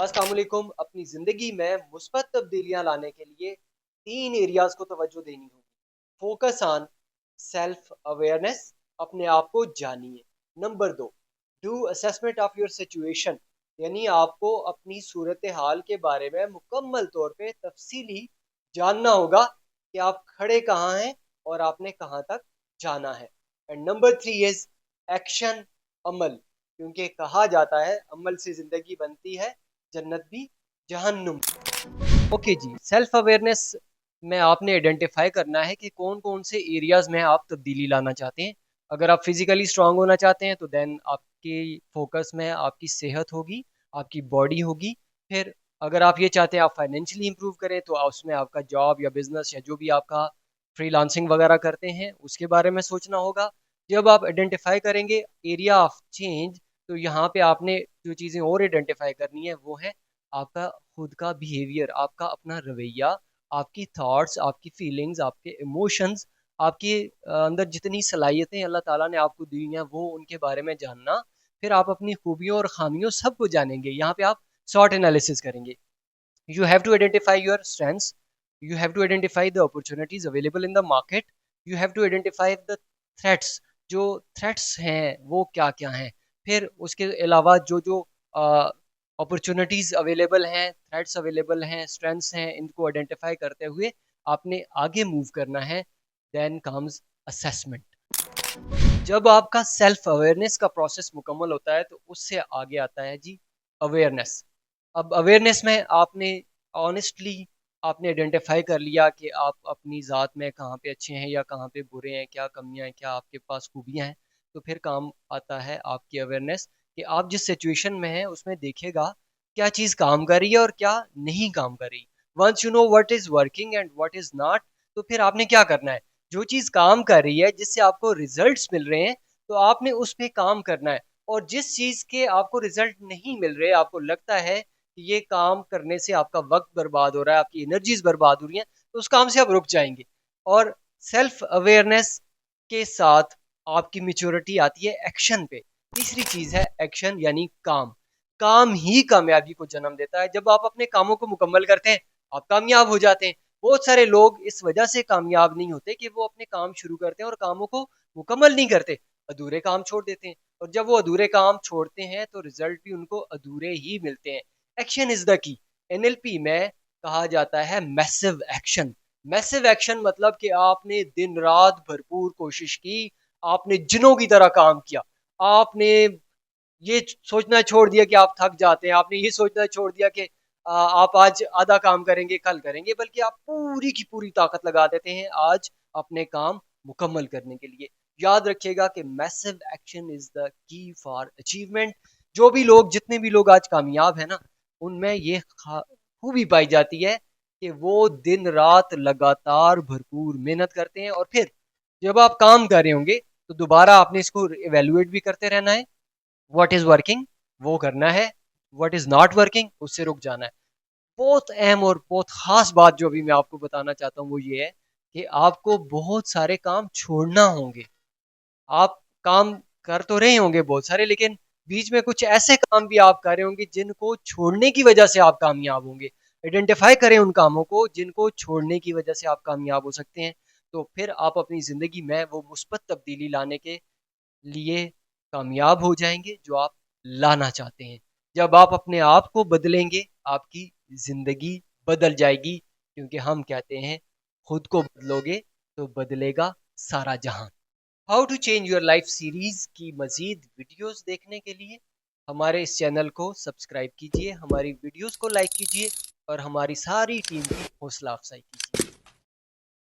अस्सलाम वालेकुम। अपनी ज़िंदगी में मुस्बत तब्दीलियाँ लाने के लिए 3 एरियाज़ को तवज्जो देनी होगी। फ़ोकस ऑन सेल्फ अवेयरनेस, अपने आप को जानिए। Number 2, do assessment of your situation, यानी आपको अपनी सूरत-ए-हाल के बारे में मुकम्मल तौर पे तफ़सीली जानना होगा कि आप खड़े कहाँ हैं और आपने कहाँ तक जाना है। एंड नंबर 3 इज़ एक्शन, अमल, क्योंकि कहा जाता है अमल से ज़िंदगी बनती है, जन्नत भी जहन्नुम। ओके जी, सेल्फ अवेयरनेस में आपने आइडेंटिफाई करना है कि कौन कौन से एरियाज में आप तब्दीली लाना चाहते हैं। अगर आप फिजिकली स्ट्रांग होना चाहते हैं तो देन आपके फोकस में आपकी सेहत होगी, आपकी बॉडी होगी। फिर अगर आप ये चाहते हैं आप फाइनेंशियली इंप्रूव करें तो उसमें आपका जॉब या बिजनेस या जो भी आपका फ्रीलांसिंग वगैरह करते हैं उसके बारे में सोचना होगा। जब आप आइडेंटिफाई करेंगे एरिया ऑफ चेंज, तो यहाँ पे आपने जो चीज़ें और आइडेंटिफाई करनी है वो है आपका खुद का बिहेवियर, आपका अपना रवैया, आपकी थॉट्स, आपकी फीलिंग्स, आपके इमोशंस, आपके अंदर जितनी सलाहियतें अल्लाह ताला ने आपको दी हैं वो उनके बारे में जानना। फिर आप अपनी खूबियों और खामियों सबको जानेंगे। यहाँ पे आप सॉट एनालिसिस करेंगे। You have to identify your strengths, you have to identify the opportunities available in the market, you have to identify the threats, जो threats हैं वो क्या क्या हैं। फिर उसके अलावा जो जो अपॉर्चुनिटीज अवेलेबल हैं, थ्रेट्स अवेलेबल हैं, स्ट्रेंथ्स हैं, इनको आइडेंटिफाई करते हुए आपने आगे मूव करना है। Then comes assessment. जब आपका सेल्फ अवेयरनेस का प्रोसेस मुकम्मल होता है तो उससे आगे आता है जी अवेयरनेस। अब अवेयरनेस में आपने ऑनेस्टली आपने आइडेंटिफाई कर लिया कि आप अपनी ज़ात में कहाँ पे अच्छे हैं या कहाँ पे बुरे हैं, क्या कमियां हैं, क्या आपके पास खूबियां हैं। तो फिर काम आता है आपकी अवेयरनेस कि आप जिस सिचुएशन में हैं उसमें देखेगा क्या चीज़ काम कर रही है और क्या नहीं काम कर रही। Once you know what is working and what is not, तो फिर आपने क्या करना है। जो चीज़ काम कर रही है, जिससे आपको रिजल्ट्स मिल रहे हैं, तो आपने उस पे काम करना है। और जिस चीज़ के आपको रिजल्ट नहीं मिल रहे, आपको लगता है कि ये काम करने से आपका वक्त बर्बाद हो रहा है, आपकी एनर्जीज बर्बाद हो रही हैं, तो उस काम से आप रुक जाएंगे। और सेल्फ अवेयरनेस के साथ आपकी मेच्योरिटी आती है एक्शन पे। तीसरी चीज़ है एक्शन, यानी काम। काम ही कामयाबी को जन्म देता है। जब आप अपने कामों को मुकम्मल करते हैं, आप कामयाब हो जाते हैं। बहुत सारे लोग इस वजह से कामयाब नहीं होते कि वो अपने काम शुरू करते हैं और कामों को मुकम्मल नहीं करते, अधूरे काम छोड़ देते हैं। और जब वो अधूरे काम छोड़ते हैं तो रिजल्ट भी उनको अधूरे ही मिलते हैं। Action is the key. NLP में कहा जाता है मैसिव एक्शन। मैसिव एक्शन मतलब कि आपने दिन रात भरपूर कोशिश की, आपने जिनों की तरह काम किया, आपने ये सोचना छोड़ दिया कि आप थक जाते हैं, आपने ये सोचना छोड़ दिया कि आप आज आधा काम करेंगे कल करेंगे, बल्कि आप पूरी की पूरी ताकत लगा देते हैं आज अपने काम मुकम्मल करने के लिए। याद रखिएगा कि massive action is the key for achievement. जो भी लोग, जितने भी लोग आज कामयाब हैं ना, उनमें ये खूबी पाई जाती है कि वो दिन रात लगातार भरपूर मेहनत करते हैं। और फिर जब आप काम कर रहे होंगे तो दोबारा आपने इसको इवेल्युएट भी करते रहना है। व्हाट इज वर्किंग वो करना है, व्हाट इज नॉट वर्किंग उससे रुक जाना है। बहुत अहम और बहुत खास बात जो अभी मैं आपको बताना चाहता हूँ वो ये है कि आपको बहुत सारे काम छोड़ना होंगे। आप काम कर तो रहे होंगे बहुत सारे, लेकिन बीच में कुछ ऐसे काम भी आप कर रहे होंगे जिनको छोड़ने की वजह से आप कामयाब होंगे। आइडेंटिफाई करें उन कामों को जिनको छोड़ने की वजह से आप कामयाब हो सकते हैं। तो फिर आप अपनी जिंदगी में वो मुस्बत तब्दीली लाने के लिए कामयाब हो जाएंगे जो आप लाना चाहते हैं। जब आप अपने आप को बदलेंगे, आपकी जिंदगी बदल जाएगी, क्योंकि हम कहते हैं खुद को बदलोगे तो बदलेगा सारा जहां। How to change your life series की मजीद वीडियोस देखने के लिए हमारे इस चैनल को सब्सक्राइब कीजिए, हमारी वीडियोस को लाइक कीजिए और हमारी सारी टीम की हौसला अफजाई कीजिए।